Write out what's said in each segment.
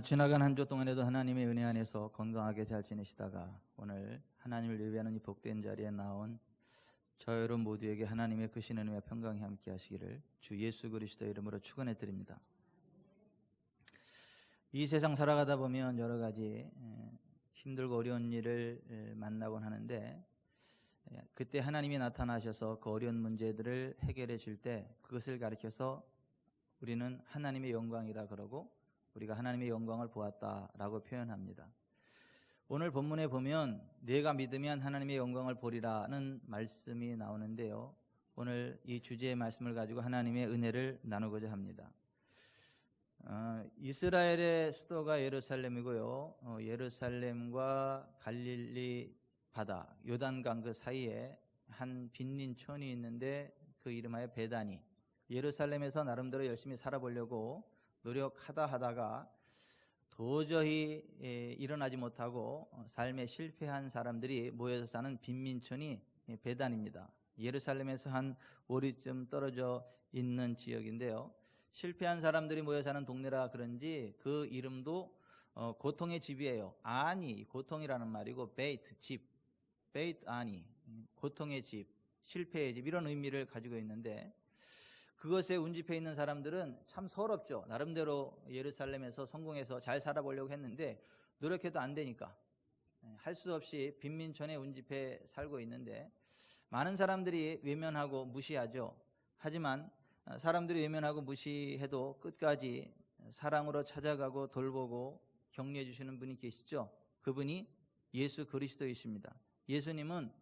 지나간 한 주 동안에도 하나님의 은혜 안에서 건강하게 잘 지내시다가 오늘 하나님을 예배하는 이 복된 자리에 나온 저 여러분 모두에게 하나님의 크신 은혜와 평강이 함께 하시기를 주 예수 그리스도의 이름으로 축원해 드립니다. 이 세상 살아가다 보면 여러 가지 힘들고 어려운 일을 만나곤 하는데, 그때 하나님이 나타나셔서 그 어려운 문제들을 해결해 줄 때 그것을 가리켜서 우리는 하나님의 영광이라 그러고 우리가 하나님의 영광을 보았다라고 표현합니다. 오늘 본문에 보면 내가 믿으면 하나님의 영광을 보리라는 말씀이 나오는데요, 오늘 이 주제의 말씀을 가지고 하나님의 은혜를 나누고자 합니다. 이스라엘의 수도가 예루살렘이고요, 예루살렘과 갈릴리 바다 요단강 그 사이에 한 빈민촌이 있는데 그 이름하여 베다니. 예루살렘에서 나름대로 열심히 살아보려고 노력하다 하다가 도저히 일어나지 못하고 삶에 실패한 사람들이 모여서 사는 빈민촌이 베단입니다. 예루살렘에서 한 5리쯤 떨어져 있는 지역인데요, 실패한 사람들이 모여 사는 동네라 그런지 그 이름도 고통의 집이에요. 아니, 고통이라는 말이고 베이트, 집, 베이트 아니, 고통의 집, 실패의 집, 이런 의미를 가지고 있는데, 그것에 운집해 있는 사람들은 참 서럽죠. 나름대로 예루살렘에서 성공해서 잘 살아보려고 했는데 노력해도 안 되니까 할 수 없이 빈민촌에 운집해 살고 있는데, 많은 사람들이 외면하고 무시하죠. 하지만 사람들이 외면하고 무시해도 끝까지 사랑으로 찾아가고 돌보고 격려해 주시는 분이 계시죠. 그분이 예수 그리스도이십니다. 예수님은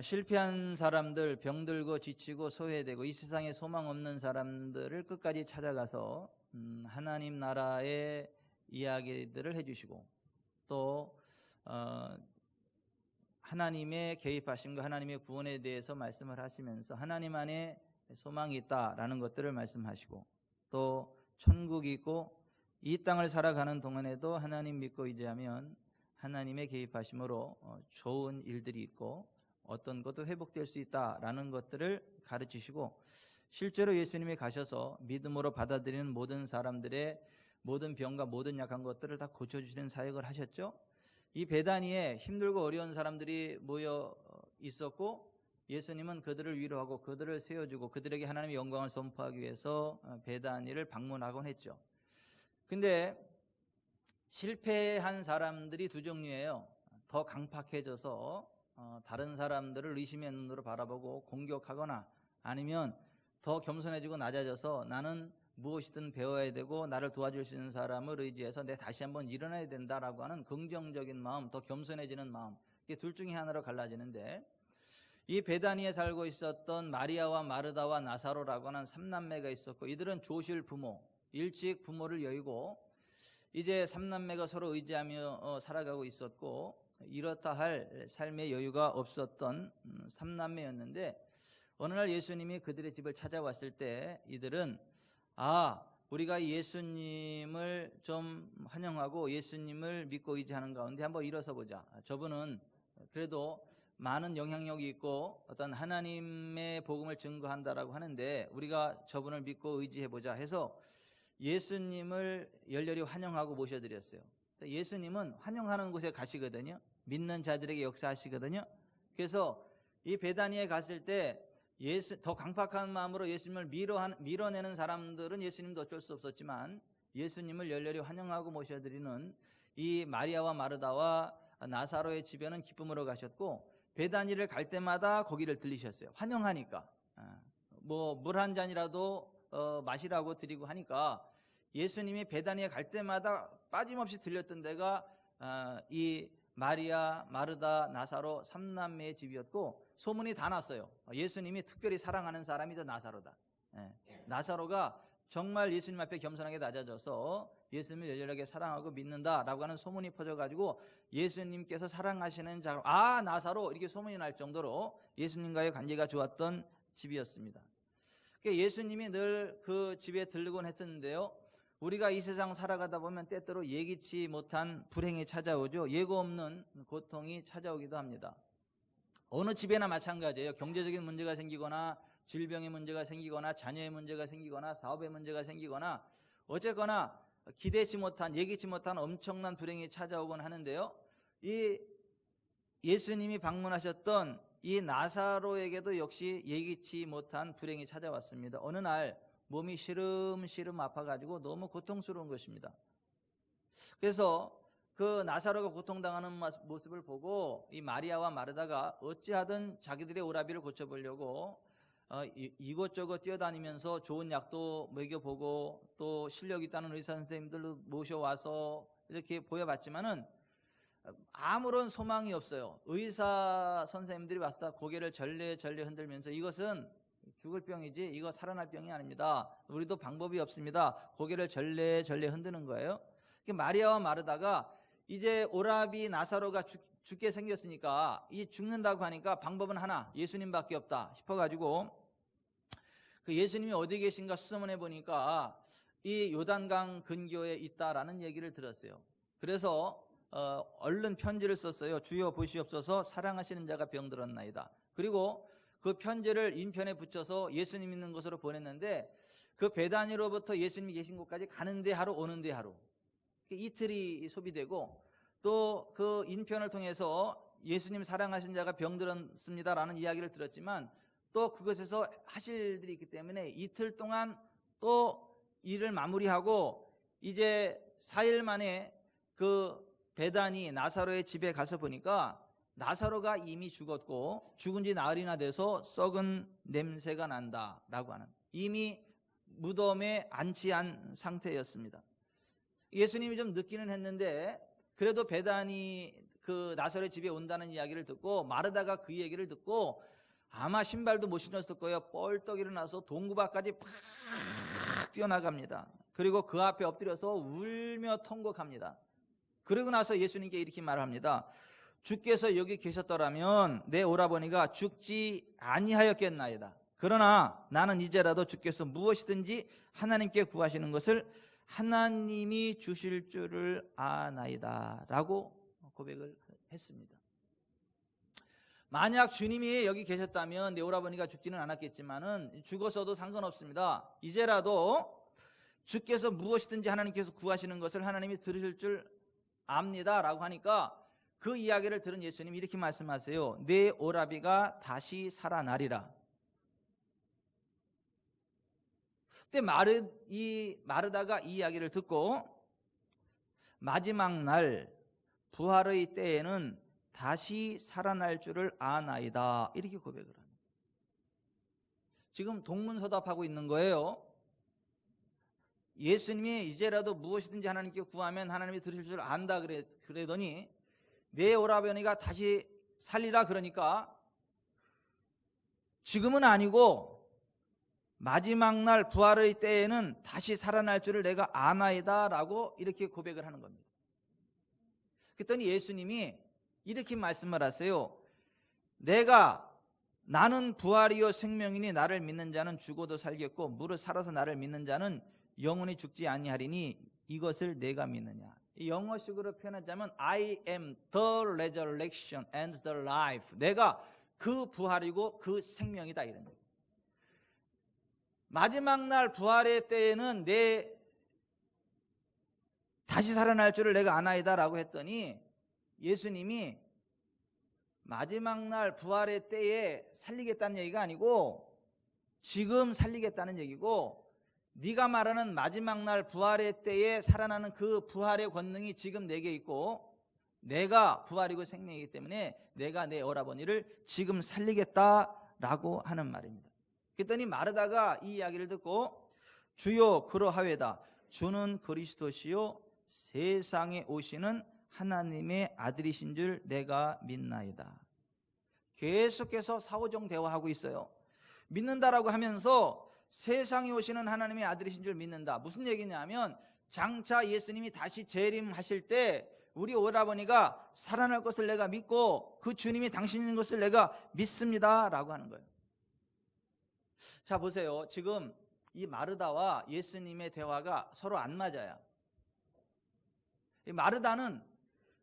실패한 사람들, 병들고 지치고 소외되고 이 세상에 소망 없는 사람들을 끝까지 찾아가서 하나님 나라의 이야기들을 해주시고, 또 하나님의 개입하심과 하나님의 구원에 대해서 말씀을 하시면서 하나님 안에 소망이 있다라는 것들을 말씀하시고, 또 천국이 있고 이 땅을 살아가는 동안에도 하나님 믿고 의지하면 하나님의 개입하심으로 좋은 일들이 있고 어떤 것도 회복될 수 있다라는 것들을 가르치시고, 실제로 예수님이 가셔서 믿음으로 받아들이는 모든 사람들의 모든 병과 모든 약한 것들을 다 고쳐주시는 사역을 하셨죠. 이 베다니에 힘들고 어려운 사람들이 모여 있었고, 예수님은 그들을 위로하고 그들을 세워주고 그들에게 하나님의 영광을 선포하기 위해서 베다니를 방문하곤 했죠. 근데 실패한 사람들이 두 종류예요. 더 강팍해져서 다른 사람들을 의심의 눈으로 바라보고 공격하거나, 아니면 더 겸손해지고 낮아져서 나는 무엇이든 배워야 되고 나를 도와줄 수 있는 사람을 의지해서 내 다시 한번 일어나야 된다라고 하는 긍정적인 마음, 더 겸손해지는 마음, 이게 둘 중에 하나로 갈라지는데, 이 베다니에 살고 있었던 마리아와 마르다와 나사로라고 하는 3남매가 있었고, 이들은 조실 부모, 일찍 부모를 여의고 이제 3남매가 서로 의지하며 살아가고 있었고, 이렇다 할 삶의 여유가 없었던 3남매였는데, 어느 날 예수님이 그들의 집을 찾아왔을 때 이들은 우리가 예수님을 좀 환영하고 예수님을 믿고 의지하는 가운데 한번 일어서 보자. 저분은 그래도 많은 영향력이 있고 어떤 하나님의 복음을 증거한다라고 하는데 우리가 저분을 믿고 의지해보자 해서 예수님을 열렬히 환영하고 모셔드렸어요. 예수님은 환영하는 곳에 가시거든요. 믿는 자들에게 역사하시거든요. 그래서 이 베다니에 갔을 때 더 강팍한 마음으로 예수님을 밀어내는 사람들은 예수님도 어쩔 수 없었지만, 예수님을 열렬히 환영하고 모셔드리는 이 마리아와 마르다와 나사로의 집에는 기쁨으로 가셨고, 베다니를 갈 때마다 거기를 들리셨어요. 환영하니까. 뭐 물 한 잔이라도 마시라고 드리고 하니까 예수님이 베다니에 갈 때마다 빠짐없이 들렸던 데가 이 마리아, 마르다, 나사로 3남매의 집이었고, 소문이 다 났어요. 예수님이 특별히 사랑하는 사람이 더 나사로다. 나사로가 정말 예수님 앞에 겸손하게 낮아져서 예수님을 열렬하게 사랑하고 믿는다라고 하는 소문이 퍼져가지고 예수님께서 사랑하시는 자로 나사로, 이렇게 소문이 날 정도로 예수님과의 관계가 좋았던 집이었습니다. 그러니까 예수님이 늘 그 집에 들르곤 했었는데요, 우리가 이 세상 살아가다 보면 때때로 예기치 못한 불행이 찾아오죠. 예고 없는 고통이 찾아오기도 합니다. 어느 집에나 마찬가지예요. 경제적인 문제가 생기거나 질병의 문제가 생기거나 자녀의 문제가 생기거나 사업의 문제가 생기거나 어쨌거나 기대치 못한, 예기치 못한 엄청난 불행이 찾아오곤 하는데요. 이 예수님이 방문하셨던 이 나사로에게도 역시 예기치 못한 불행이 찾아왔습니다. 어느 날 몸이 시름시름 아파가지고 너무 고통스러운 것입니다. 그래서 그 나사로가 고통당하는 모습을 보고 이 마리아와 마르다가 어찌하든 자기들의 오라비를 고쳐보려고 이곳저곳 뛰어다니면서 좋은 약도 먹여보고 또 실력 있다는 의사 선생님들도 모셔와서 이렇게 보여봤지만은 아무런 소망이 없어요. 의사 선생님들이 와서 다 고개를 절레절레 흔들면서 이것은 죽을 병이지 이거 살아날 병이 아닙니다. 우리도 방법이 없습니다. 고개를 절레절레 흔드는 거예요. 마리아와 마르다가 이제 오라비 나사로가 죽게 생겼으니까 이 죽는다고 하니까 방법은 하나, 예수님밖에 없다 싶어가지고 그 예수님이 어디 계신가 수소문해 보니까 이 요단강 근교에 있다라는 얘기를 들었어요. 그래서 얼른 편지를 썼어요. 주여 보시옵소서, 사랑하시는 자가 병들었나이다. 그리고 그 편지를 인편에 붙여서 예수님 있는 곳으로 보냈는데 그 베다니로부터 예수님이 계신 곳까지 가는데 하루 오는데 하루 이틀이 소비되고 또 그 인편을 통해서 예수님 사랑하신 자가 병들었습니다라는 이야기를 들었지만 또 그것에서 하실 일이 있기 때문에 이틀 동안 또 일을 마무리하고 이제 4일 만에 그 베다니 나사로의 집에 가서 보니까 나사로가 이미 죽었고 죽은 지 나흘이나 돼서 썩은 냄새가 난다라고 하는, 이미 무덤에 안치한 상태였습니다. 예수님이 좀 늦기는 했는데 그래도 베다니 그 나사로의 집에 온다는 이야기를 듣고 마르다가 그 얘기를 듣고 아마 신발도 못 신었을 거예요. 뻘떡 일어나서 동구 밖까지 팍 뛰어나갑니다. 그리고 그 앞에 엎드려서 울며 통곡합니다. 그러고 나서 예수님께 이렇게 말합니다. 주께서 여기 계셨더라면 내 오라버니가 죽지 아니하였겠나이다. 그러나 나는 이제라도 주께서 무엇이든지 하나님께 구하시는 것을 하나님이 주실 줄을 아나이다 라고 고백을 했습니다. 만약 주님이 여기 계셨다면 내 오라버니가 죽지는 않았겠지만은 죽었어도 상관없습니다. 이제라도 주께서 무엇이든지 하나님께서 구하시는 것을 하나님이 들으실 줄 압니다 라고 하니까 그 이야기를 들은 예수님이 이렇게 말씀하세요. 내 오라비가 다시 살아나리라. 그때 마르다가 이 이야기를 듣고 마지막 날 부활의 때에는 다시 살아날 줄을 아나이다 이렇게 고백을 합니다. 지금 동문서답하고 있는 거예요. 예수님이 이제라도 무엇이든지 하나님께 구하면 하나님이 들으실 줄 안다 그러더니 내 오라버니가 다시 살리라 그러니까 지금은 아니고 마지막 날 부활의 때에는 다시 살아날 줄을 내가 아나이다 라고 이렇게 고백을 하는 겁니다. 그랬더니 예수님이 이렇게 말씀을 하세요. 나는 부활이요 생명이니 나를 믿는 자는 죽어도 살겠고 무릇 살아서 나를 믿는 자는 영원히 죽지 아니하리니 이것을 내가 믿느냐. 영어식으로 표현하자면 I am the resurrection and the life. 내가 그 부활이고 그 생명이다 이런 거예요. 마지막 날 부활의 때에는 다시 살아날 줄을 내가 아나이다 라고 했더니 예수님이 마지막 날 부활의 때에 살리겠다는 얘기가 아니고 지금 살리겠다는 얘기고 네가 말하는 마지막 날 부활의 때에 살아나는 그 부활의 권능이 지금 내게 있고 내가 부활이고 생명이기 때문에 내가 내 오라버니를 지금 살리겠다라고 하는 말입니다. 그랬더니 마르다가 이 이야기를 듣고 주여 그러하외다. 주는 그리스도시요 세상에 오시는 하나님의 아들이신 줄 내가 믿나이다. 계속해서 사오정 대화하고 있어요. 믿는다라고 하면서 세상에 오시는 하나님의 아들이신 줄 믿는다. 무슨 얘기냐면 장차 예수님이 다시 재림하실 때 우리 오라버니가 살아날 것을 내가 믿고 그 주님이 당신인 것을 내가 믿습니다 라고 하는 거예요. 자 보세요. 지금 이 마르다와 예수님의 대화가 서로 안 맞아요. 이 마르다는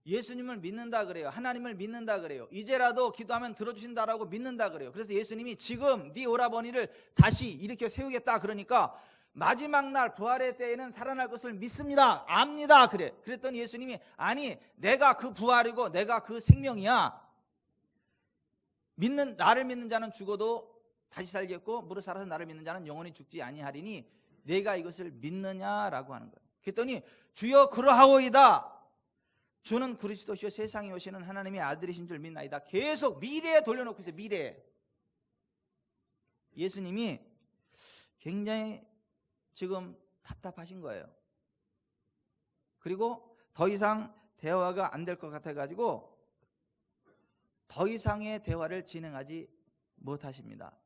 예수님을 믿는다 그래요. 하나님을 믿는다 그래요. 이제라도 기도하면 들어주신다라고 믿는다 그래요. 그래서 예수님이 지금 네 오라버니를 다시 일으켜 세우겠다 그러니까 마지막 날 부활의 때에는 살아날 것을 믿습니다. 압니다. 그랬더니 예수님이 아니 내가 그 부활이고 내가 그 생명이야. 나를 믿는 자는 죽어도 다시 살겠고 무릇 살아서 나를 믿는 자는 영원히 죽지 아니하리니 내가 이것을 믿느냐라고 하는 거예요. 그랬더니 주여 그러하오이다. 주는 그리스도시요 세상에 오시는 하나님의 아들이신 줄 믿나이다. 계속 미래에 돌려놓고 있어요. 미래에. 예수님이 굉장히 지금 답답하신 거예요. 그리고 더 이상 대화가 안 될 것 같아가지고 더 이상의 대화를 진행하지 못하십니다.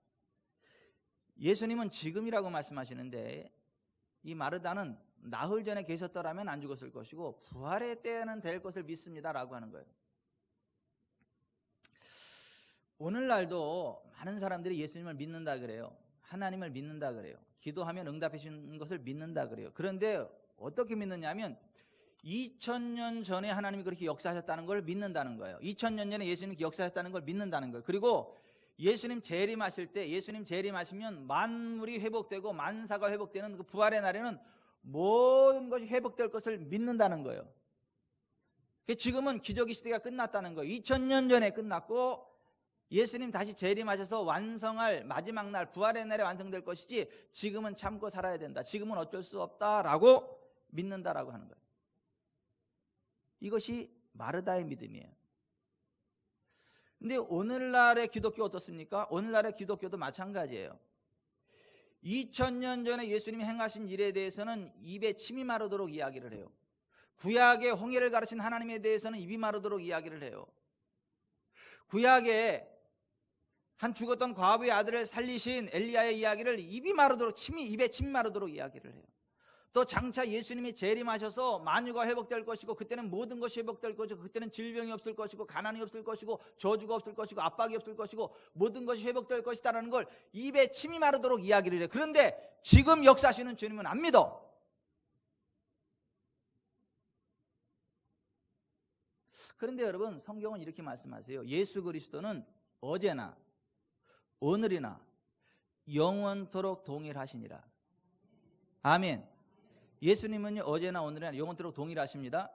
예수님은 지금이라고 말씀하시는데 이 마르다는 나흘 전에 계셨더라면 안 죽었을 것이고 부활의 때에는 될 것을 믿습니다라고 하는 거예요. 오늘날도 많은 사람들이 예수님을 믿는다 그래요. 하나님을 믿는다 그래요. 기도하면 응답해 주시는 것을 믿는다 그래요. 그런데 어떻게 믿느냐면 2000년 전에 하나님이 그렇게 역사하셨다는 걸 믿는다는 거예요. 2000년 전에 예수님이 역사하셨다는 걸 믿는다는 거예요. 그리고 예수님 재림하실 때 예수님 재림하시면 만물이 회복되고 만사가 회복되는 그 부활의 날에는 모든 것이 회복될 것을 믿는다는 거예요. 지금은 기적의 시대가 끝났다는 거예요. 2000년 전에 끝났고 예수님 다시 재림하셔서 완성할 마지막 날 부활의 날에 완성될 것이지 지금은 참고 살아야 된다. 지금은 어쩔 수 없다라고 믿는다라고 하는 거예요. 이것이 마르다의 믿음이에요. 근데 오늘날의 기독교 어떻습니까? 오늘날의 기독교도 마찬가지예요. 2000년 전에 예수님이 행하신 일에 대해서는 입에 침이 마르도록 이야기를 해요. 구약의 홍해를 가르친 하나님에 대해서는 입이 마르도록 이야기를 해요. 구약에 한 죽었던 과부의 아들을 살리신 엘리야의 이야기를 입에 침이 마르도록 이야기를 해요. 또 장차 예수님이 재림하셔서 만유가 회복될 것이고 그때는 모든 것이 회복될 것이고 그때는 질병이 없을 것이고 가난이 없을 것이고 저주가 없을 것이고 압박이 없을 것이고 모든 것이 회복될 것이다라는 걸 입에 침이 마르도록 이야기를 해요. 그런데 지금 역사하시는 주님은 안 믿어. 그런데 여러분 성경은 이렇게 말씀하세요. 예수 그리스도는 어제나 오늘이나 영원토록 동일하시니라. 아멘. 예수님은요 어제나 오늘이나 영원토록 동일하십니다.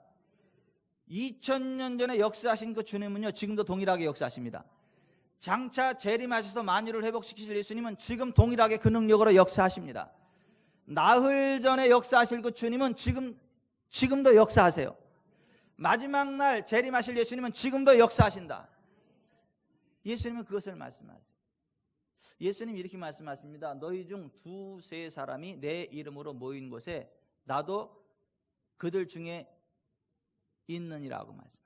2000년 전에 역사하신 그 주님은요 지금도 동일하게 역사하십니다. 장차 재림하셔서 만유를 회복시키실 예수님은 지금 동일하게 그 능력으로 역사하십니다. 나흘 전에 역사하실 그 주님은 지금도 역사하세요. 마지막 날 재림하실 예수님은 지금도 역사하신다. 예수님은 그것을 말씀하세요. 예수님이 이렇게 말씀하십니다. 너희 중 두세 사람이 내 이름으로 모인 곳에 나도 그들 중에 있느니라고 말씀하세요.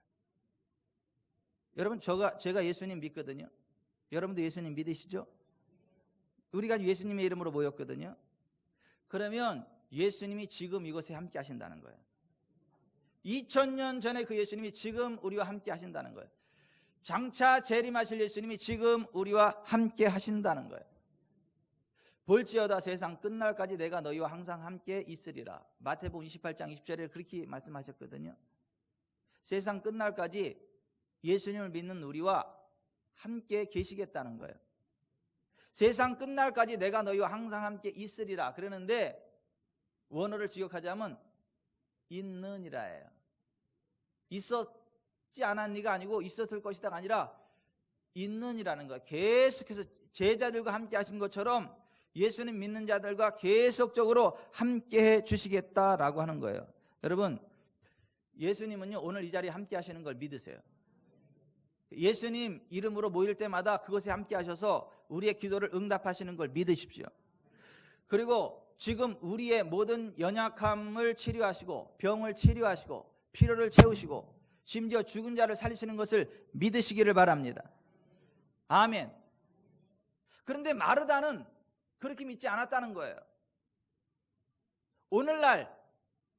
여러분 제가 예수님 믿거든요. 여러분도 예수님 믿으시죠? 우리가 예수님의 이름으로 모였거든요. 그러면 예수님이 지금 이곳에 함께 하신다는 거예요. 2000년 전에 그 예수님이 지금 우리와 함께 하신다는 거예요. 장차 재림하실 예수님이 지금 우리와 함께 하신다는 거예요. 볼지어다 세상 끝날까지 내가 너희와 항상 함께 있으리라. 마태복음 28장 20절에 그렇게 말씀하셨거든요. 세상 끝날까지 예수님을 믿는 우리와 함께 계시겠다는 거예요. 세상 끝날까지 내가 너희와 항상 함께 있으리라 그러는데 원어를 직역하자면 있느니라예요. 있었지 않았니가 아니고 있었을 것이다가 아니라 있느니라는 거예요. 계속해서 제자들과 함께 하신 것처럼 예수님 믿는 자들과 계속적으로 함께 해 주시겠다라고 하는 거예요. 여러분 예수님은요 오늘 이 자리에 함께 하시는 걸 믿으세요. 예수님 이름으로 모일 때마다 그것에 함께 하셔서 우리의 기도를 응답하시는 걸 믿으십시오. 그리고 지금 우리의 모든 연약함을 치료하시고 병을 치료하시고 필요를 채우시고 심지어 죽은 자를 살리시는 것을 믿으시기를 바랍니다. 아멘. 그런데 마르다는 그렇게 믿지 않았다는 거예요. 오늘날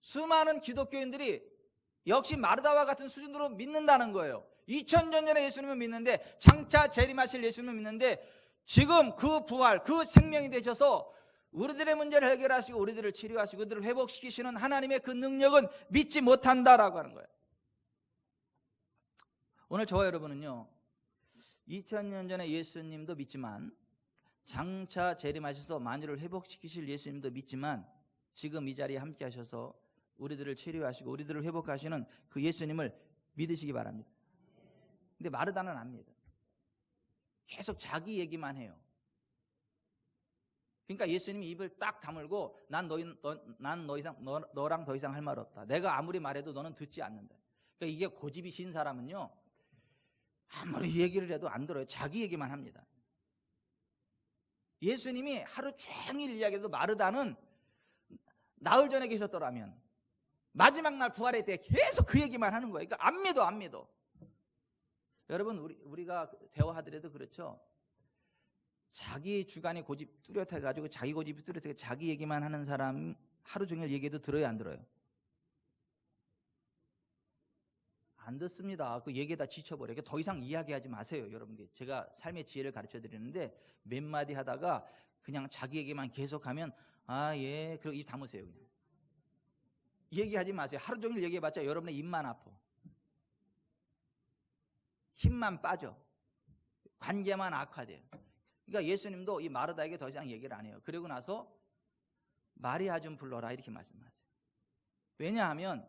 수많은 기독교인들이 역시 마르다와 같은 수준으로 믿는다는 거예요. 2000년 전에 예수님을 믿는데 장차 재림하실 예수님을 믿는데 지금 그 부활 그 생명이 되셔서 우리들의 문제를 해결하시고 우리들을 치료하시고 우리들을 회복시키시는 하나님의 그 능력은 믿지 못한다라고 하는 거예요. 오늘 저와 여러분은요 2000년 전에 예수님도 믿지만 장차 재림하셔서 만유를 회복시키실 예수님도 믿지만 지금 이 자리에 함께 하셔서 우리들을 치료하시고 우리들을 회복하시는 그 예수님을 믿으시기 바랍니다. 근데 마르다는 안 믿어요. 계속 자기 얘기만 해요. 그러니까 예수님이 입을 딱 다물고 난 너랑 더 이상 할 말 없다. 내가 아무리 말해도 너는 듣지 않는다. 그러니까 이게 고집이 신 사람은요, 아무리 얘기를 해도 안 들어요. 자기 얘기만 합니다. 예수님이 하루 종일 이야기해도 마르다는 나흘 전에 계셨더라면 마지막 날 부활의 때 계속 그 얘기만 하는 거예요. 그러니까 안 믿어. 여러분, 우리가 대화하더라도 그렇죠. 자기 주관의 고집 뚜렷해가지고 자기 고집이 뚜렷해 자기 얘기만 하는 사람 하루 종일 얘기해도 들어요, 안 들어요? 안 듣습니다. 그 얘기에다 지쳐버려요. 더 이상 이야기하지 마세요, 여러분들. 제가 삶의 지혜를 가르쳐 드리는데 몇 마디 하다가 그냥 자기 얘기만 계속하면 예, 그리고 입 다무세요. 그냥 얘기하지 마세요. 하루 종일 얘기해봤자 여러분의 입만 아파. 힘만 빠져. 관계만 악화돼요. 그러니까 예수님도 이 마르다에게 더 이상 얘기를 안 해요. 그리고 나서 마리아 좀 불러라 이렇게 말씀하세요. 왜냐하면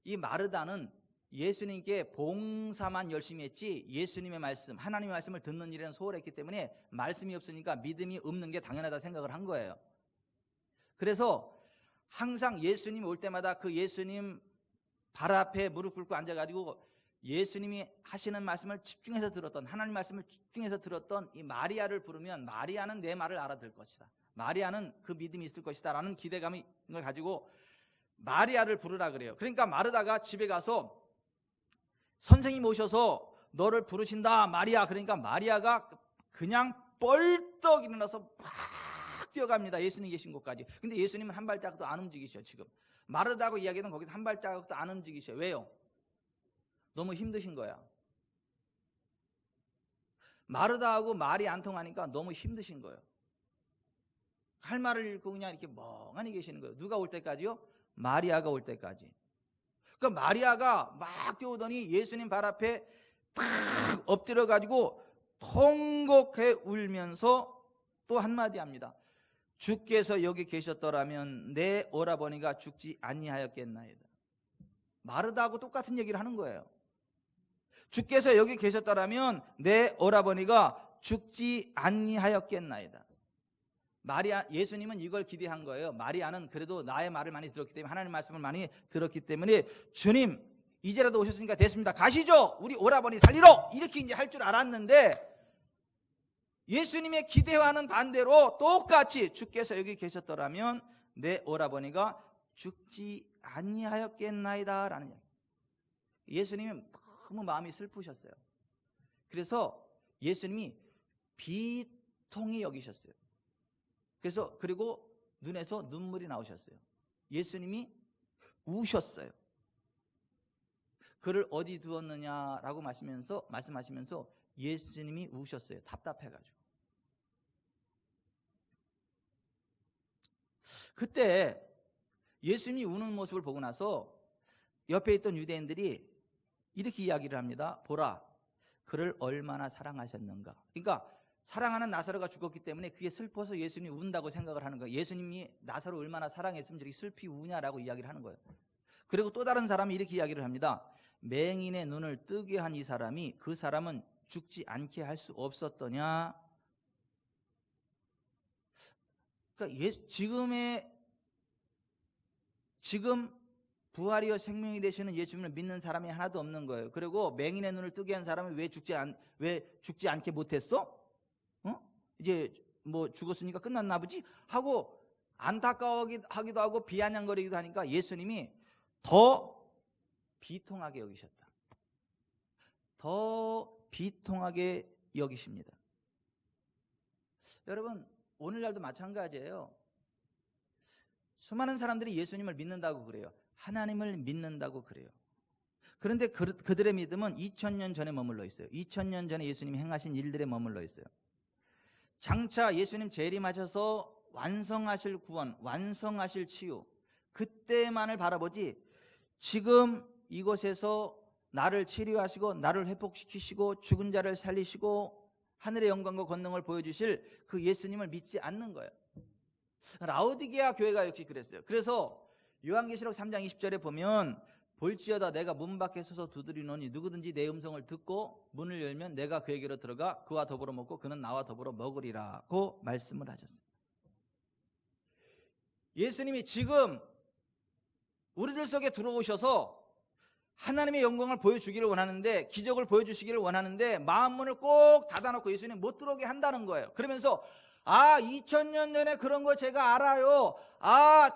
이 마르다는 예수님께 봉사만 열심히 했지 예수님의 말씀, 하나님의 말씀을 듣는 일에는 소홀했기 때문에 말씀이 없으니까 믿음이 없는 게 당연하다 생각을 한 거예요. 그래서 항상 예수님 올 때마다 그 예수님 발 앞에 무릎 꿇고 앉아가지고 예수님이 하시는 말씀을 집중해서 들었던, 하나님 말씀을 집중해서 들었던 이 마리아를 부르면 마리아는 내 말을 알아들 것이다, 마리아는 그 믿음이 있을 것이다 라는 기대감을 가지고 마리아를 부르라 그래요. 그러니까 마르다가 집에 가서 선생님 오셔서 너를 부르신다 마리아. 그러니까 마리아가 그냥 벌떡 일어나서 막 뛰어갑니다, 예수님 계신 곳까지. 근데 예수님은 한 발자국도 안 움직이셔. 지금 마르다고 이야기는 거기서 한 발자국도 안 움직이셔. 왜요? 너무 힘드신 거야. 마르다하고 말이 안 통하니까 너무 힘드신 거예요. 할 말을 잃고 그냥 이렇게 멍하니 계시는 거예요. 누가 올 때까지요? 마리아가 올 때까지. 그러니까 마리아가 막 뛰어오더니 예수님 발 앞에 탁 엎드려 가지고 통곡해 울면서 또 한마디 합니다. 주께서 여기 계셨더라면 내 오라버니가 죽지 아니하였겠나이다. 마르다하고 똑같은 얘기를 하는 거예요. 주께서 여기 계셨더라면 내 오라버니가 죽지 아니하였겠나이다. 예수님은 이걸 기대한 거예요. 마리아는 그래도 나의 말을 많이 들었기 때문에, 하나님 말씀을 많이 들었기 때문에 주님 이제라도 오셨으니까 됐습니다, 가시죠, 우리 오라버니 살리러, 이렇게 이제 할 줄 알았는데 예수님의 기대와는 반대로 똑같이 주께서 여기 계셨더라면 내 오라버니가 죽지 아니하였겠나이다 라는 얘기. 예수님이 너무 마음이 슬프셨어요. 그래서 예수님이 비통히 여기셨어요. 그리고 눈에서 눈물이 나오셨어요. 예수님이 우셨어요. 그를 어디 두었느냐라고 말씀하시면서 예수님이 우셨어요. 답답해가지고. 그때 예수님이 우는 모습을 보고 나서 옆에 있던 유대인들이 이렇게 이야기를 합니다. 보라, 그를 얼마나 사랑하셨는가. 그러니까 사랑하는 나사로가 죽었기 때문에 그게 슬퍼서 예수님이 운다고 생각을 하는 거예요. 예수님이 나사로 얼마나 사랑했으면 저렇게 슬피 우냐라고 이야기를 하는 거예요. 그리고 또 다른 사람이 이렇게 이야기를 합니다. 맹인의 눈을 뜨게 한 이 사람이 그 사람은 죽지 않게 할 수 없었더냐. 그러니까 지금 부활이요 생명이 되시는 예수님을 믿는 사람이 하나도 없는 거예요. 그리고 맹인의 눈을 뜨게 한 사람은 왜 죽지 않게 못했어? 이제 뭐 죽었으니까 끝났나 보지? 하고 안타까워하기도 하고 비아냥거리기도 하니까 예수님이 더 비통하게 여기셨다. 더 비통하게 여기십니다. 여러분, 오늘날도 마찬가지예요. 수많은 사람들이 예수님을 믿는다고 그래요. 하나님을 믿는다고 그래요. 그런데 그들의 믿음은 2000년 전에 머물러 있어요. 2000년 전에 예수님이 행하신 일들에 머물러 있어요. 장차 예수님 재림하셔서 완성하실 구원, 완성하실 치유, 그때만을 바라보지 지금 이곳에서 나를 치료하시고 나를 회복시키시고 죽은 자를 살리시고 하늘의 영광과 권능을 보여주실 그 예수님을 믿지 않는 거예요. 라오디게아 교회가 역시 그랬어요. 그래서 요한계시록 3장 20절에 보면 볼지어다 내가 문 밖에 서서 두드리노니 누구든지 내 음성을 듣고 문을 열면 내가 그에게로 들어가 그와 더불어 먹고 그는 나와 더불어 먹으리라고 말씀을 하셨어요. 예수님이 지금 우리들 속에 들어오셔서 하나님의 영광을 보여주기를 원하는데, 기적을 보여주시기를 원하는데 마음문을 꼭 닫아놓고 예수님 못 들어오게 한다는 거예요. 그러면서 2000년 전에 그런 거 제가 알아요.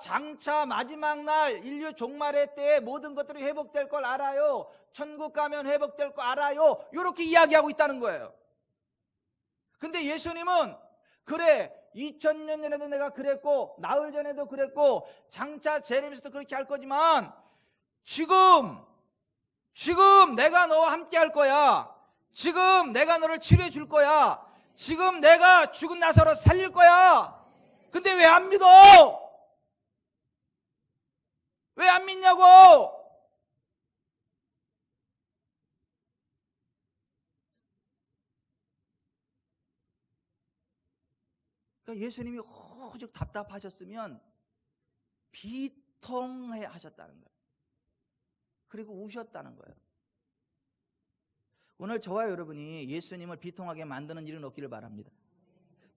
장차 마지막 날 인류 종말의 때에 모든 것들이 회복될 걸 알아요. 천국 가면 회복될 거 알아요. 이렇게 이야기하고 있다는 거예요. 근데 예수님은 그래 2000년 전에도 내가 그랬고 나흘 전에도 그랬고 장차 재림에서도 그렇게 할 거지만 지금 내가 너와 함께 할 거야. 지금 내가 너를 치료해 줄 거야. 지금 내가 죽은 나사로 살릴 거야. 근데 왜 안 믿어? 왜 안 믿냐고? 그러니까 예수님이 오죽 답답하셨으면 비통해 하셨다는 거예요. 그리고 우셨다는 거예요. 오늘 저와 여러분이 예수님을 비통하게 만드는 일은 없기를 바랍니다.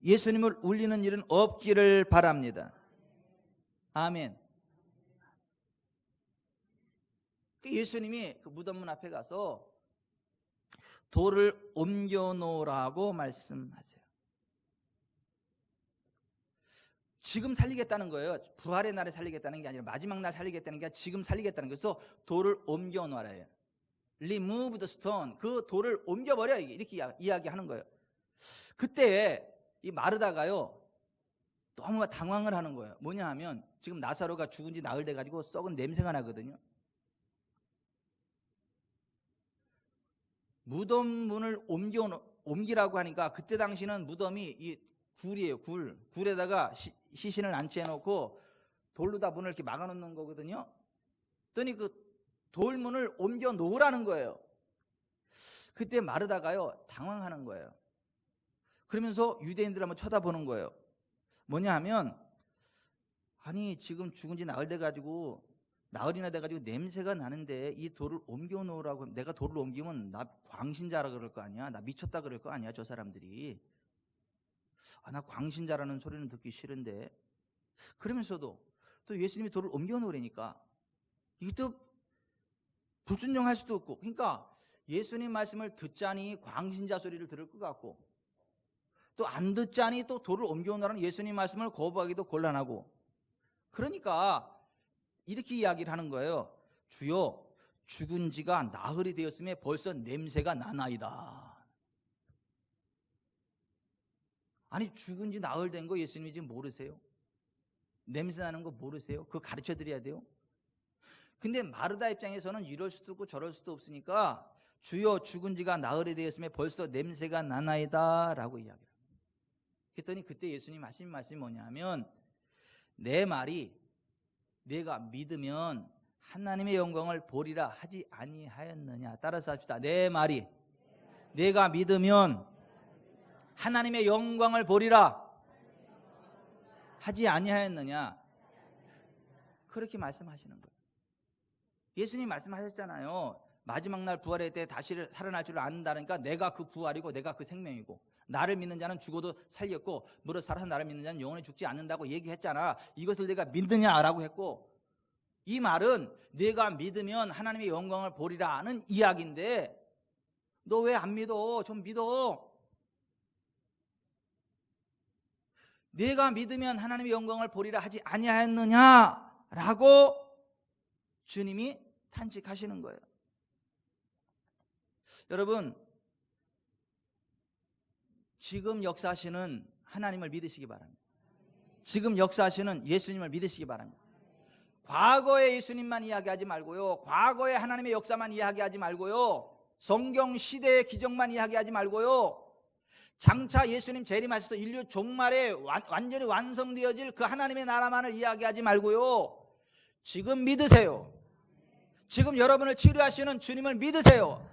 예수님을 울리는 일은 없기를 바랍니다. 아멘. 예수님이 그 무덤문 앞에 가서 돌을 옮겨 놓으라고 말씀하세요. 지금 살리겠다는 거예요. 부활의 날에 살리겠다는 게 아니라 마지막 날 살리겠다는 게 아니라 지금 살리겠다는 거예요. 그래서 돌을 옮겨 놓으래요. Remove the stone. 그 돌을 옮겨버려. 이렇게 이야기하는 거예요. 그때 이 마르다가요 너무 당황을 하는 거예요. 뭐냐 하면 지금 나사로가 죽은 지 나흘 돼가지고 썩은 냄새가 나거든요. 무덤 문을 옮기라고 하니까 그때 당시는 무덤이 이 굴이에요. 굴에다가 시신을 안치해놓고 돌로 다 문을 이렇게 막아놓는 거거든요. 그랬더니 그 돌문을 옮겨 놓으라는 거예요. 그때 마르다가요 당황하는 거예요. 그러면서 유대인들 한번 쳐다보는 거예요. 뭐냐 하면 아니 지금 죽은 지 나흘이나 돼가지고 냄새가 나는데 이 돌을 옮겨 놓으라고. 내가 돌을 옮기면 나 광신자라 그럴 거 아니야. 나 미쳤다 그럴 거 아니야. 저 사람들이. 나 광신자라는 소리는 듣기 싫은데. 그러면서도 또 예수님이 돌을 옮겨 놓으라니까 이것도 불순종할 수도 없고. 그러니까 예수님 말씀을 듣자니 광신자 소리를 들을 것 같고 또 안 듣자니 또 돌을 옮겨 놓으라는 예수님 말씀을 거부하기도 곤란하고. 그러니까 이렇게 이야기를 하는 거예요. 주여 죽은 지가 나흘이 되었음에 벌써 냄새가 나나이다. 아니 죽은 지 나흘 된 거 예수님이 지금 모르세요? 냄새 나는 거 모르세요? 그거 가르쳐 드려야 돼요? 근데 마르다 입장에서는 이럴 수도 없고 저럴 수도 없으니까 주여 죽은 지가 나흘이 되었음에 벌써 냄새가 나나이다 라고 이야기합니다. 그랬더니 그때 예수님 하신 말씀이 뭐냐면 내 말이 내가 믿으면 하나님의 영광을 보리라 하지 아니하였느냐. 따라서 합시다. 내 말이 내가 믿으면 하나님의 영광을 보리라 하지 아니하였느냐. 그렇게 말씀하시는 거예요. 예수님 말씀하셨잖아요. 마지막 날 부활의 때 다시 살아날 줄 안다니까 내가 그 부활이고 내가 그 생명이고 나를 믿는 자는 죽어도 살렸고 무릇 살아서 나를 믿는 자는 영원히 죽지 않는다고 얘기했잖아. 이것을 내가 믿느냐라고 했고, 이 말은 내가 믿으면 하나님의 영광을 보리라는 이야기인데 너 왜 안 믿어? 좀 믿어. 내가 믿으면 하나님의 영광을 보리라 하지 아니하였느냐라고 주님이 탄식하시는 거예요. 여러분, 지금 역사하시는 하나님을 믿으시기 바랍니다. 지금 역사하시는 예수님을 믿으시기 바랍니다. 과거의 예수님만 이야기하지 말고요, 과거의 하나님의 역사만 이야기하지 말고요, 성경 시대의 기적만 이야기하지 말고요, 장차 예수님 재림하셔서 인류 종말에 완전히 완성되어질 그 하나님의 나라만을 이야기하지 말고요, 지금 믿으세요. 지금 여러분을 치료하시는 주님을 믿으세요.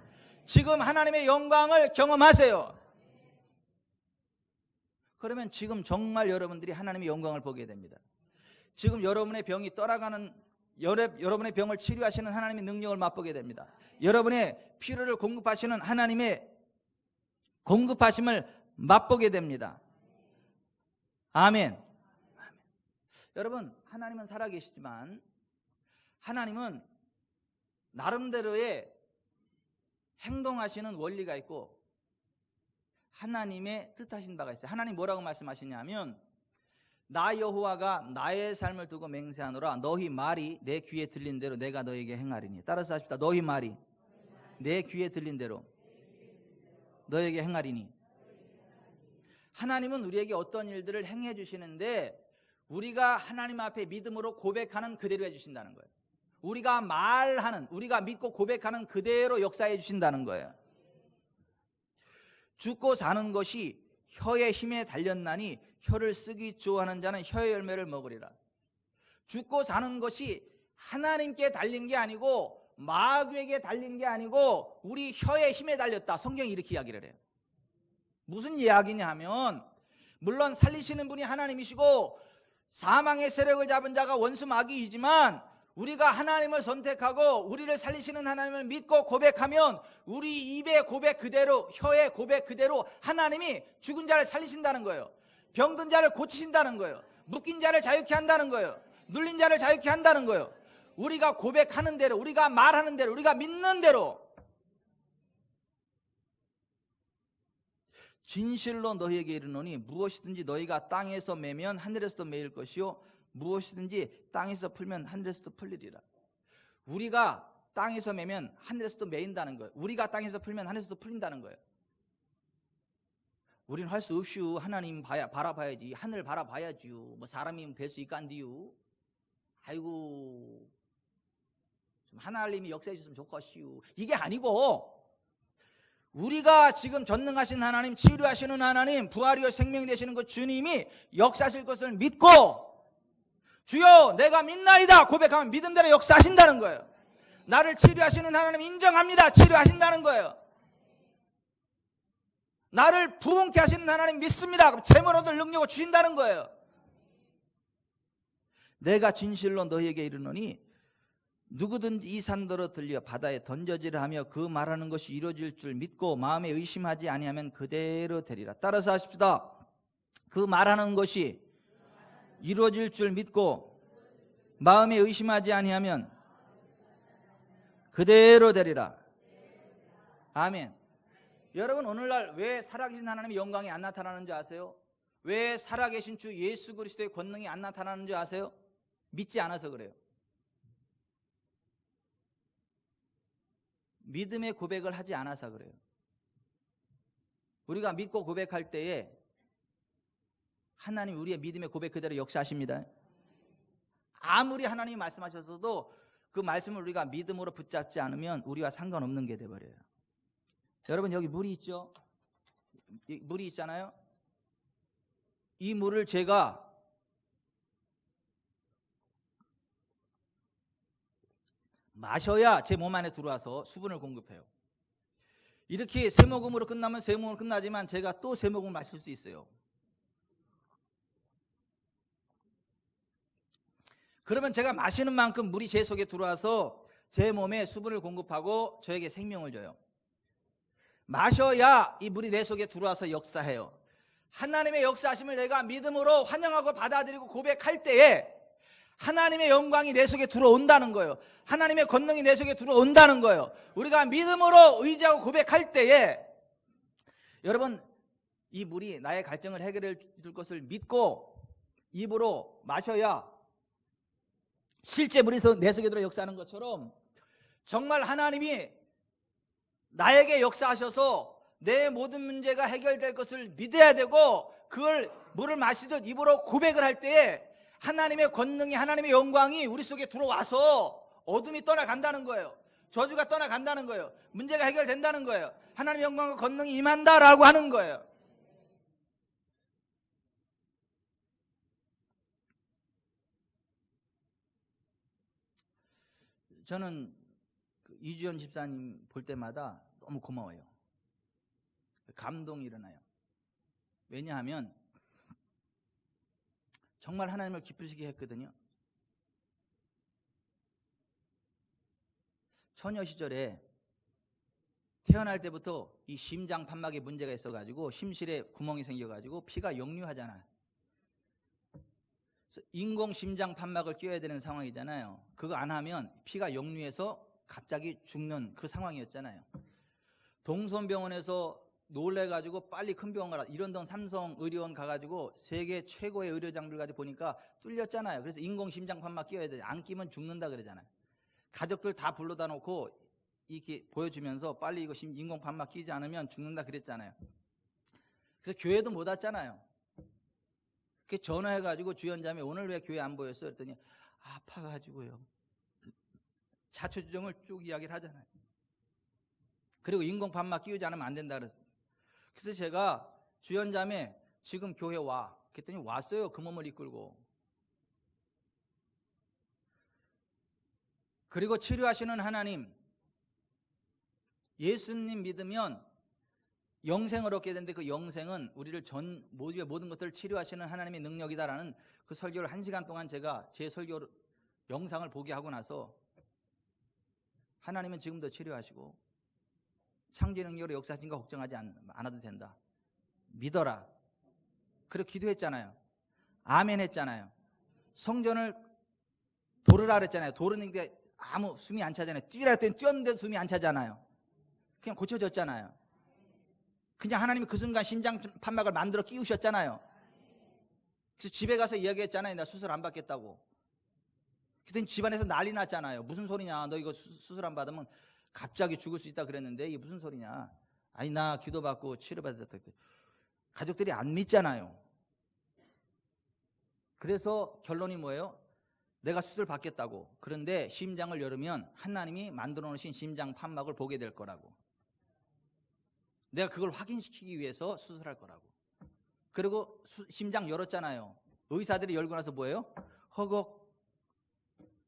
지금 하나님의 영광을 경험하세요. 그러면 지금 정말 여러분들이 하나님의 영광을 보게 됩니다. 지금 여러분의 병이 떠나가는, 여러분의 병을 치료하시는 하나님의 능력을 맛보게 됩니다. 여러분의 필요를 공급하시는 하나님의 공급하심을 맛보게 됩니다. 아멘. 여러분, 하나님은 살아계시지만 하나님은 나름대로의 행동하시는 원리가 있고 하나님의 뜻하신 바가 있어요. 하나님 뭐라고 말씀하시냐면, 나 여호와가 나의 삶을 두고 맹세하노라. 너희 말이 내 귀에 들린 대로 내가 너에게 행하리니. 따라서 하십시다. 너희 말이 내 귀에 들린 대로 너에게 행하리니. 하나님은 우리에게 어떤 일들을 행해 주시는데 우리가 하나님 앞에 믿음으로 고백하는 그대로 해주신다는 거예요. 우리가 말하는, 우리가 믿고 고백하는 그대로 역사해 주신다는 거예요. 죽고 사는 것이 혀의 힘에 달렸나니 혀를 쓰기 좋아하는 자는 혀의 열매를 먹으리라. 죽고 사는 것이 하나님께 달린 게 아니고 마귀에게 달린 게 아니고 우리 혀의 힘에 달렸다. 성경이 이렇게 이야기를 해요. 무슨 이야기냐 하면, 물론 살리시는 분이 하나님이시고 사망의 세력을 잡은 자가 원수 마귀이지만 우리가 하나님을 선택하고 우리를 살리시는 하나님을 믿고 고백하면 우리 입의 고백 그대로, 혀의 고백 그대로 하나님이 죽은 자를 살리신다는 거예요. 병든 자를 고치신다는 거예요. 묶인 자를 자유케 한다는 거예요. 눌린 자를 자유케 한다는 거예요. 우리가 고백하는 대로, 우리가 말하는 대로, 우리가 믿는 대로. 진실로 너희에게 이르노니 무엇이든지 너희가 땅에서 매면 하늘에서도 매일 것이요 무엇이든지 땅에서 풀면 하늘에서도 풀리리라. 우리가 땅에서 매면 하늘에서도 매인다는 거예요. 우리가 땅에서 풀면 하늘에서도 풀린다는 거예요. 우리는 할 수 없이요. 하나님 바라봐야지. 하늘 바라봐야지요. 뭐 사람이면 뵐 수 있간디요. 아이고, 좀 하나님이 역사해 주셨으면 좋겠시요. 이게 아니고, 우리가 지금 전능하신 하나님, 치료하시는 하나님, 부활이요 생명이 되시는 그 주님이 역사하실 것을 믿고 주여 내가 믿나이다 고백하면 믿음대로 역사하신다는 거예요. 나를 치료하시는 하나님 인정합니다. 치료하신다는 거예요. 나를 부흥케 하시는 하나님 믿습니다. 그럼 재물 얻을 능력을 주신다는 거예요. 내가 진실로 너희에게 이르노니 누구든지 이 산더러 들려 바다에 던져지라 하며 그 말하는 것이 이루어질 줄 믿고 마음에 의심하지 아니하면 그대로 되리라. 따라서 하십시다. 그 말하는 것이 이루어질 줄 믿고 마음에 의심하지 아니하면 그대로 되리라. 아멘. 여러분, 오늘날 왜 살아계신 하나님의 영광이 안 나타나는 줄 아세요? 왜 살아계신 주 예수 그리스도의 권능이 안 나타나는 줄 아세요? 믿지 않아서 그래요. 믿음의 고백을 하지 않아서 그래요. 우리가 믿고 고백할 때에 하나님 우리의 믿음의 고백 그대로 역사하십니다. 아무리 하나님이 말씀하셔도 그 말씀을 우리가 믿음으로 붙잡지 않으면 우리와 상관없는 게 돼버려요. 여러분, 여기 물이 있죠? 물이 있잖아요. 이 물을 제가 마셔야 제 몸 안에 들어와서 수분을 공급해요. 이렇게 세 모금으로 끝나면 세 모금 끝나지만 제가 또 세 모금 마실 수 있어요. 그러면 제가 마시는 만큼 물이 제 속에 들어와서 제 몸에 수분을 공급하고 저에게 생명을 줘요. 마셔야 이 물이 내 속에 들어와서 역사해요. 하나님의 역사하심을 내가 믿음으로 환영하고 받아들이고 고백할 때에 하나님의 영광이 내 속에 들어온다는 거예요. 하나님의 권능이 내 속에 들어온다는 거예요. 우리가 믿음으로 의지하고 고백할 때에 여러분, 이 물이 나의 갈증을 해결해 줄 것을 믿고 입으로 마셔야 실제 물이 내 속에 들어 역사하는 것처럼 정말 하나님이 나에게 역사하셔서 내 모든 문제가 해결될 것을 믿어야 되고 그걸 물을 마시듯 입으로 고백을 할 때에 하나님의 권능이, 하나님의 영광이 우리 속에 들어와서 어둠이 떠나간다는 거예요. 저주가 떠나간다는 거예요. 문제가 해결된다는 거예요. 하나님의 영광과 권능이 임한다라고 하는 거예요. 저는 이주연 집사님 볼 때마다 너무 고마워요. 감동이 일어나요. 왜냐하면 정말 하나님을 기쁘시게 했거든요. 처녀 시절에 태어날 때부터 이 심장 판막에 문제가 있어가지고 심실에 구멍이 생겨가지고 피가 역류하잖아요. 인공 심장 판막을 끼워야 되는 상황이잖아요. 그거 안 하면 피가 역류해서 갑자기 죽는 그 상황이었잖아요. 동선병원에서 놀래가지고 빨리 큰 병원 가라. 이런동 삼성 의료원 가가지고 세계 최고의 의료장들 가지고 보니까 뚫렸잖아요. 그래서 인공 심장 판막 끼워야 돼. 안 끼면 죽는다 그러잖아요. 가족들 다 불러다 놓고 이렇게 보여주면서 빨리 이거 인공 판막 끼지 않으면 죽는다 그랬잖아요. 그래서 교회도 못 왔잖아요. 그 전화해가지고 주연자매 오늘 왜 교회 안 보였어? 그랬더니 아파가지고요. 자초지종을 쭉 이야기를 하잖아요. 그리고 인공 판막 끼우지 않으면 안 된다 그랬어요. 그래서 제가 주연자매 지금 교회 와. 그랬더니 왔어요. 그 몸을 이끌고. 그리고 치료하시는 하나님, 예수님 믿으면 영생을 얻게 되는데 그 영생은 우리를 모든 것들을 치료하시는 하나님의 능력이다라는 그 설교를 1시간 동안 제가 제 설교 영상을 보게 하고 나서 하나님은 지금도 치료하시고 창조 능력으로 역사하신 거 걱정하지 않아도 된다. 믿어라. 그렇게 기도했잖아요. 아멘 했잖아요. 성전을 돌으라 그랬잖아요. 돌으는데 아무 숨이 안 차잖아요. 뛰라 했더니 뛰었는데도 숨이 안 차잖아요. 그냥 고쳐졌잖아요. 그냥 하나님이 그 순간 심장 판막을 만들어 끼우셨잖아요. 그래서 집에 가서 이야기했잖아요. 나 수술 안 받겠다고. 그랬더니 집안에서 난리 났잖아요. 무슨 소리냐. 너 이거 수술 안 받으면 갑자기 죽을 수 있다 그랬는데 이게 무슨 소리냐. 아니 나 기도받고 치료받았다. 가족들이 안 믿잖아요. 그래서 결론이 뭐예요? 내가 수술 받겠다고. 그런데 심장을 열으면 하나님이 만들어 놓으신 심장 판막을 보게 될 거라고. 내가 그걸 확인시키기 위해서 수술할 거라고. 그리고 심장 열었잖아요. 의사들이 열고 나서 뭐예요? 허걱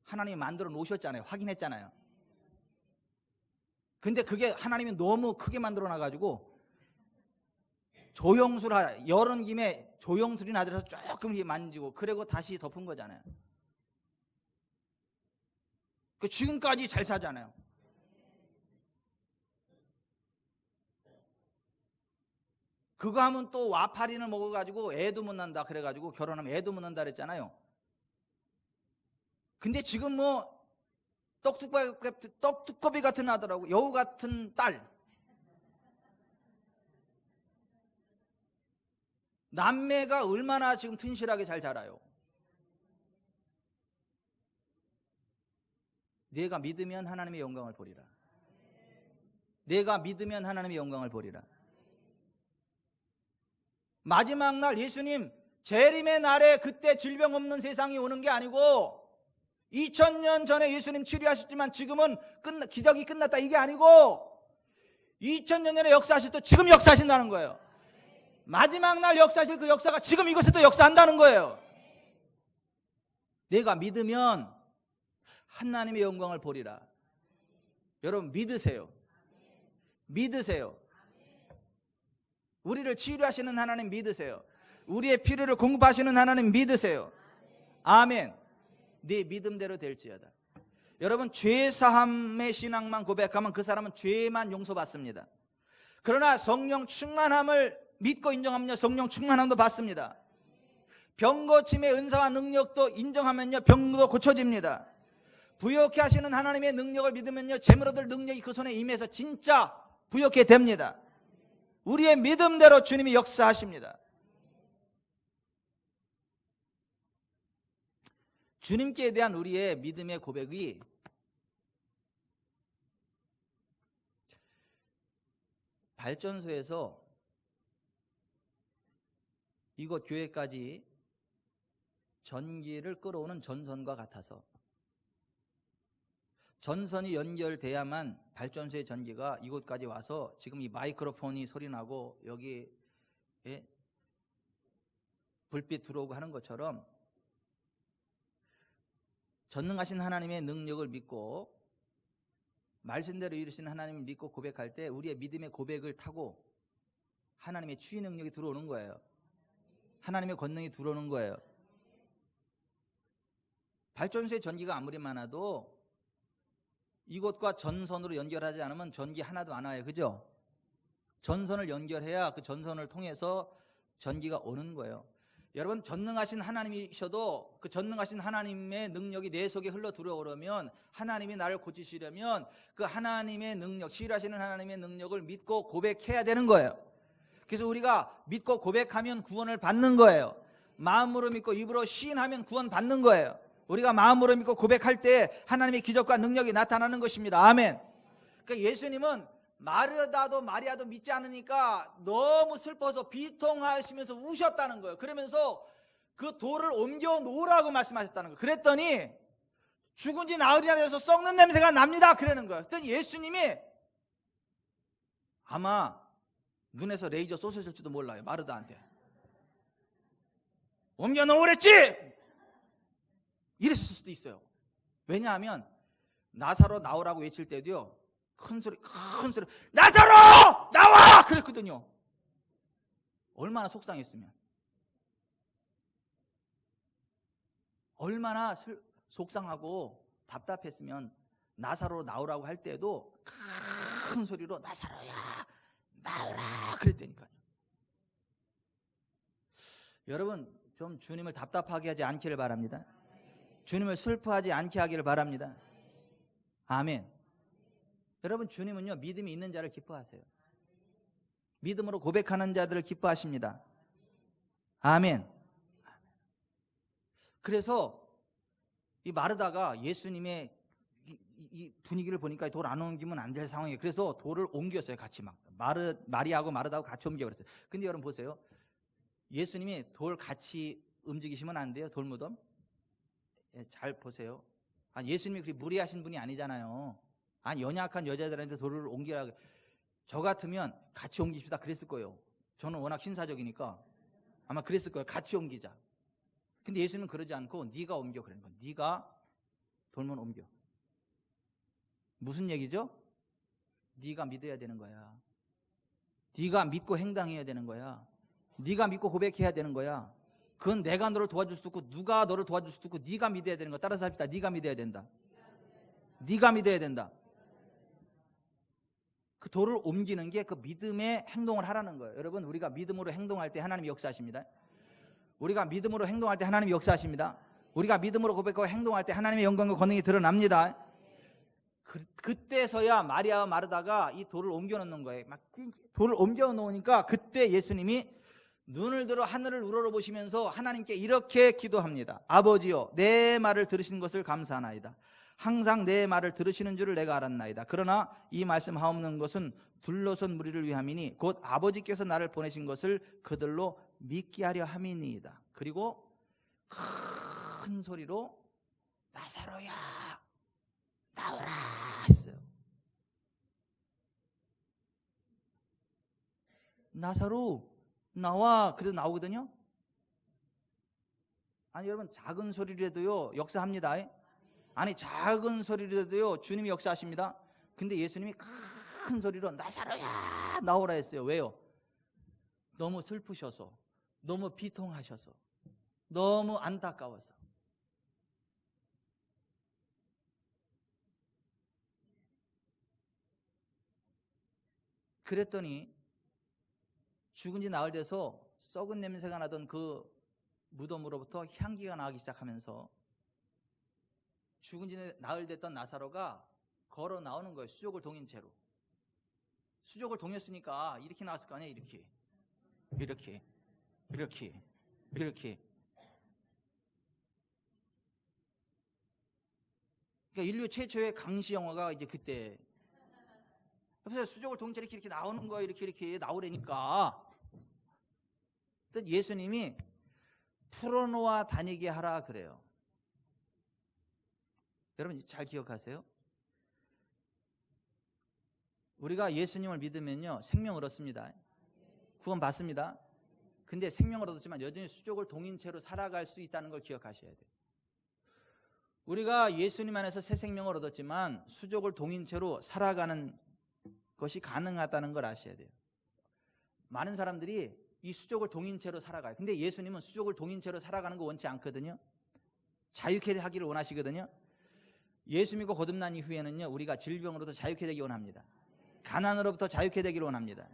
하나님이 만들어 놓으셨잖아요. 확인했잖아요. 근데 그게 하나님이 너무 크게 만들어 놔가지고 조영술 열은 김에 조영술이나 들어서 조금 만지고 그리고 다시 덮은 거잖아요. 그 지금까지 잘 사잖아요. 그거 하면 또 와파린을 먹어가지고 애도 못 난다 그래가지고 결혼하면 애도 못 난다 그랬잖아요. 근데 지금 뭐 떡두꺼비 같은 아들하고 여우 같은 딸, 남매가 얼마나 지금 튼실하게 잘 자라요. 내가 믿으면 하나님의 영광을 보리라. 내가 믿으면 하나님의 영광을 보리라. 마지막 날 예수님 재림의 날에 그때 질병 없는 세상이 오는 게 아니고 2000년 전에 예수님 치료하셨지만 지금은 기적이 끝났다 이게 아니고 2000년 전에 역사하실 때 지금 역사하신다는 거예요. 마지막 날 역사하실 그 역사가 지금 이곳에도 역사한다는 거예요. 내가 믿으면 하나님의 영광을 보리라. 여러분 믿으세요. 믿으세요. 우리를 치료하시는 하나님 믿으세요. 우리의 필요를 공급하시는 하나님 믿으세요. 아멘. 네 믿음대로 될지어다. 여러분 죄사함의 신앙만 고백하면 그 사람은 죄만 용서받습니다. 그러나 성령 충만함을 믿고 인정하면요 성령 충만함도 받습니다. 병 고침의 은사와 능력도 인정하면요 병도 고쳐집니다. 부욕케 하시는 하나님의 능력을 믿으면요 재물 얻을 능력이 그 손에 임해서 진짜 부욕케 됩니다. 우리의 믿음대로 주님이 역사하십니다. 주님께 대한 우리의 믿음의 고백이 발전소에서 이곳 교회까지 전기를 끌어오는 전선과 같아서 전선이 연결돼야만 발전소의 전기가 이곳까지 와서 지금 이 마이크로폰이 소리나고 여기 불빛 들어오고 하는 것처럼 전능하신 하나님의 능력을 믿고 말씀대로 이루시는 하나님을 믿고 고백할 때 우리의 믿음의 고백을 타고 하나님의 치유 능력이 들어오는 거예요. 하나님의 권능이 들어오는 거예요. 발전소에 전기가 아무리 많아도 이곳과 전선으로 연결하지 않으면 전기 하나도 안 와요. 그죠? 전선을 연결해야 그 전선을 통해서 전기가 오는 거예요. 여러분, 전능하신 하나님이셔도 그 전능하신 하나님의 능력이 내 속에 흘러 들어오려면, 하나님이 나를 고치시려면 그 하나님의 능력, 치유하시는 하나님의 능력을 믿고 고백해야 되는 거예요. 그래서 우리가 믿고 고백하면 구원을 받는 거예요. 마음으로 믿고 입으로 시인하면 구원 받는 거예요. 우리가 마음으로 믿고 고백할 때 하나님의 기적과 능력이 나타나는 것입니다. 아멘. 그러니까 예수님은 마르다도 마리아도 믿지 않으니까 너무 슬퍼서 비통하시면서 우셨다는 거예요. 그러면서 그 돌을 옮겨 놓으라고 말씀하셨다는 거예요. 그랬더니 죽은 지 나흘이나 돼서 썩는 냄새가 납니다. 그러는 거예요. 그랬더니 예수님이 아마 눈에서 레이저 쏘셨을지도 몰라요. 마르다한테 옮겨 놓으랬지! 이랬을 수도 있어요. 왜냐하면 나사로 나오라고 외칠 때도요, 큰 소리 나사로 나와! 그랬거든요. 얼마나 속상했으면, 얼마나 속상하고 답답했으면 나사로 나오라고 할 때도 큰 소리로 나사로야 나오라 그랬다니까요. 여러분, 좀 주님을 답답하게 하지 않기를 바랍니다. 주님을 슬퍼하지 않게 하기를 바랍니다. 아멘. 여러분, 주님은요, 믿음이 있는 자를 기뻐하세요. 믿음으로 고백하는 자들을 기뻐하십니다. 아멘. 그래서 이 마르다가 예수님의 이 분위기를 보니까 돌 안 옮기면 안 될 상황이에요. 그래서 돌을 옮겼어요. 같이 막 마리아하고 마르다하고 같이 옮겨 그랬어요. 근데 여러분 보세요. 예수님이 돌 같이 움직이시면 안 돼요. 돌무덤. 잘 보세요. 예수님이 그렇게 무리하신 분이 아니잖아요. 연약한 여자들한테 돌을 옮기라. 저 같으면 같이 옮깁시다 그랬을 거예요. 저는 워낙 신사적이니까 아마 그랬을 거예요. 같이 옮기자. 근데 예수님은 그러지 않고 네가 옮겨 그러는 거예요. 네가 돌문 옮겨. 무슨 얘기죠? 네가 믿어야 되는 거야. 네가 믿고 행동해야 되는 거야. 네가 믿고 고백해야 되는 거야. 그건 내가 너를 도와줄 수도 있고 누가 너를 도와줄 수도 있고 네가 믿어야 되는 거야. 따라서 합시다. 네가 믿어야 된다. 네가 믿어야 된다. 그 돌을 옮기는 게 그 믿음의 행동을 하라는 거예요. 여러분, 우리가 믿음으로 행동할 때 하나님이 역사하십니다. 우리가 믿음으로 행동할 때 하나님이 역사하십니다. 우리가 믿음으로 고백하고 행동할 때 하나님의 영광과 권능이 드러납니다. 그때서야 마리아와 마르다가 이 돌을 옮겨 놓는 거예요. 막 돌을 옮겨 놓으니까 그때 예수님이 눈을 들어 하늘을 우러러보시면서 하나님께 이렇게 기도합니다. 아버지여, 내 말을 들으신 것을 감사하나이다. 항상 내 말을 들으시는 줄을 내가 알았나이다. 그러나 이 말씀 하옵는 것은 둘러선 무리를 위함이니 곧 아버지께서 나를 보내신 것을 그들로 믿게 하려 함이니이다. 그리고 큰 소리로 나사로야 나오라 했어요. 나사로 나와. 그래도 나오거든요. 여러분, 작은 소리라도요 역사합니다. 작은 소리라도요 주님이 역사하십니다. 근데 예수님이 큰 소리로 나사로야 나오라 했어요. 왜요? 너무 슬프셔서, 너무 비통하셔서, 너무 안타까워서. 그랬더니 죽은 지 나흘 돼서 썩은 냄새가 나던 그 무덤으로부터 향기가 나기 시작하면서 죽은 지 나흘 됐던 나사로가 걸어 나오는 거예요. 수족을 동인 채로. 수족을 동였으니까 이렇게 나왔을 거 아니에요. 이렇게 그러니까 인류 최초의 강시 영화가 이제 그때. 그래서 수족을 동인 채로 이렇게 나오는 거예요. 이렇게 나오려니까 예수님이 풀어놓아 다니게 하라 그래요. 여러분 잘 기억하세요. 우리가 예수님을 믿으면요 생명을 얻습니다. 구원 받습니다. 근데 생명을 얻었지만 여전히 수족을 동인 채로 살아갈 수 있다는 걸 기억하셔야 돼요. 우리가 예수님 안에서 새 생명을 얻었지만 수족을 동인 채로 살아가는 것이 가능하다는 걸 아셔야 돼요. 많은 사람들이 이 수족을 동인 채로 살아가요. 근데 예수님은 수족을 동인 채로 살아가는 거 원치 않거든요. 자유케 하기를 원하시거든요. 예수 믿고 거듭난 이후에는요, 우리가 질병으로부터 자유케 되기 원합니다. 가난으로부터 자유케 되기를 원합니다.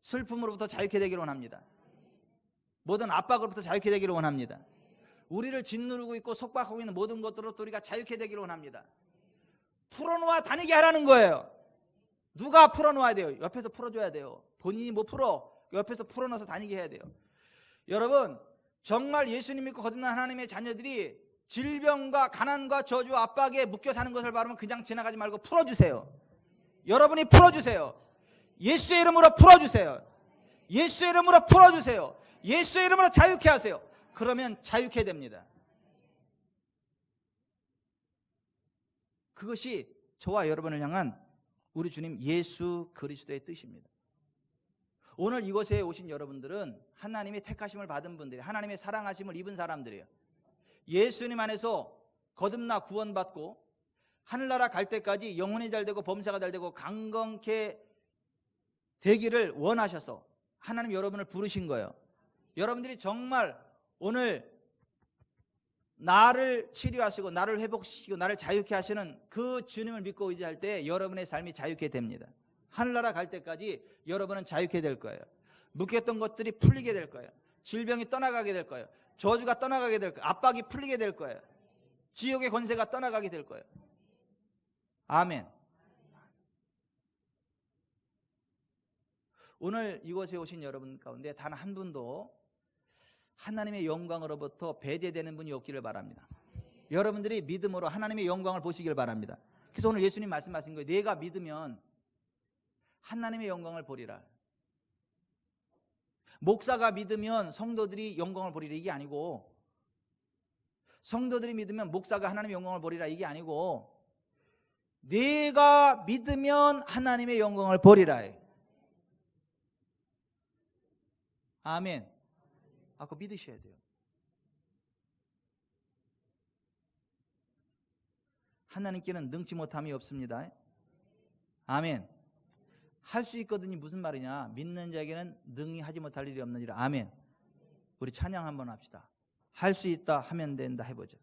슬픔으로부터 자유케 되기를 원합니다. 모든 압박으로부터 자유케 되기를 원합니다. 우리를 짓누르고 있고 속박하고 있는 모든 것들로부터 우리가 자유케 되기를 원합니다. 풀어놓아 다니게 하라는 거예요. 누가 풀어놓아야 돼요? 옆에서 풀어줘야 돼요. 본인이 못 풀어, 옆에서 풀어넣어서 다니게 해야 돼요. 여러분, 정말 예수님 믿고 거듭난 하나님의 자녀들이 질병과 가난과 저주 압박에 묶여 사는 것을 바라면 그냥 지나가지 말고 풀어주세요. 여러분이 풀어주세요. 예수의 이름으로 풀어주세요. 예수의 이름으로 풀어주세요. 예수의 이름으로 자유케 하세요. 그러면 자유케 됩니다. 그것이 저와 여러분을 향한 우리 주님 예수 그리스도의 뜻입니다. 오늘 이곳에 오신 여러분들은 하나님의 택하심을 받은 분들이에요. 하나님의 사랑하심을 입은 사람들이에요. 예수님 안에서 거듭나 구원받고 하늘나라 갈 때까지 영혼이 잘되고 범사가 잘되고 강건케 되기를 원하셔서 하나님 여러분을 부르신 거예요. 여러분들이 정말 오늘 나를 치료하시고 나를 회복시키고 나를 자유케 하시는 그 주님을 믿고 의지할 때 여러분의 삶이 자유케 됩니다. 하늘나라 갈 때까지 여러분은 자유케 될 거예요. 묶였던 것들이 풀리게 될 거예요. 질병이 떠나가게 될 거예요. 저주가 떠나가게 될 거예요. 압박이 풀리게 될 거예요. 지옥의 권세가 떠나가게 될 거예요. 아멘. 오늘 이곳에 오신 여러분 가운데 단 한 분도 하나님의 영광으로부터 배제되는 분이 없기를 바랍니다. 여러분들이 믿음으로 하나님의 영광을 보시길 바랍니다. 그래서 오늘 예수님 말씀하신 거예요. 내가 믿으면 하나님의 영광을 보리라. 목사가 믿으면 성도들이 영광을 보리라 이게 아니고, 성도들이 믿으면 목사가 하나님의 영광을 보리라 이게 아니고, 내가 믿으면 하나님의 영광을 보리라. 아멘. 그거 믿으셔야 돼요. 하나님께는 능치 못함이 없습니다. 아멘. 할 수 있거든요. 무슨 말이냐? 믿는 자에게는 능히 하지 못할 일이 없느니라. 아멘. 우리 찬양 한번 합시다. 할 수 있다 하면 된다 해보죠.